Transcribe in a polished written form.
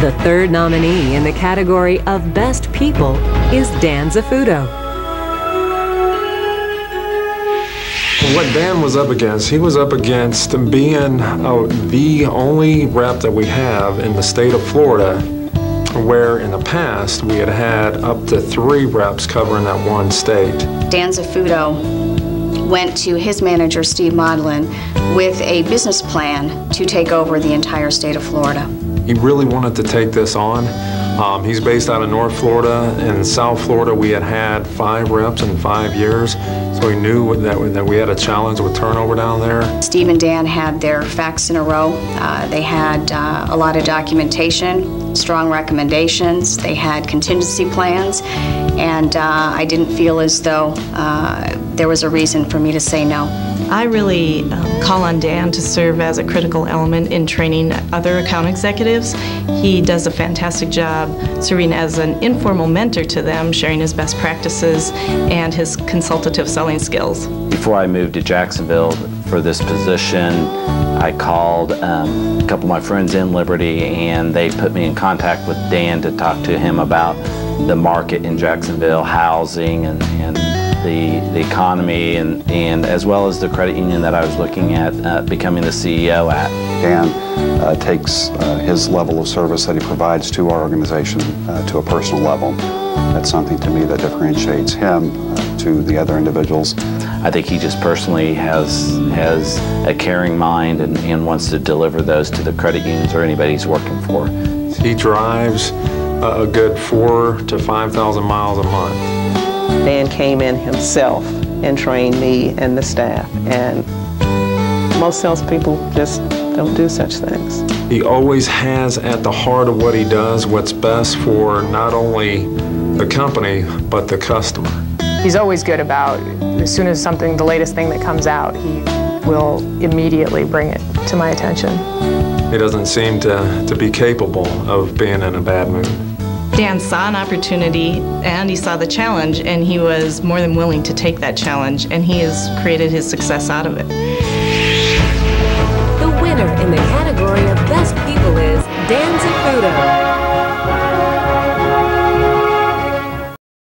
The third nominee in the category of Best People is Dan Zaffuto. What Dan was up against, he was up against being the only rep that we have in the state of Florida, where in the past we had had up to 3 reps covering that one state. Dan Zaffuto went to his manager, Steve Modlin, with a business plan to take over the entire state of Florida. He really wanted to take this on. He's based out of North Florida. In South Florida, we had 5 reps in 5 years, so he knew that we had a challenge with turnover down there. Steve and Dan had their facts in a row. They had a lot of documentation, strong recommendations. They had contingency plans, and I didn't feel as though there was a reason for me to say no. I really call on Dan to serve as a critical element in training other account executives. He does a fantastic job serving as an informal mentor to them, sharing his best practices and his consultative selling skills. Before I moved to Jacksonville for this position, I called a couple of my friends in Liberty, and they put me in contact with Dan to talk to him about the market in Jacksonville, housing, and the economy, and as well as the credit union that I was looking at becoming the CEO at. Dan takes his level of service that he provides to our organization to a personal level. That's something to me that differentiates him to the other individuals. I think he just personally has a caring mind and wants to deliver those to the credit unions or anybody he's working for. He drives a good 4,000 to 5,000 miles a month. Dan came in himself and trained me and the staff, and most salespeople just don't do such things. He always has at the heart of what he does what's best for not only the company, but the customer. He's always good about, as soon as the latest thing that comes out, he will immediately bring it to my attention. He doesn't seem to be capable of being in a bad mood. Dan saw an opportunity and he saw the challenge, and he was more than willing to take that challenge, and he has created his success out of it. The winner in the category of Best People is Dan Zaffuto.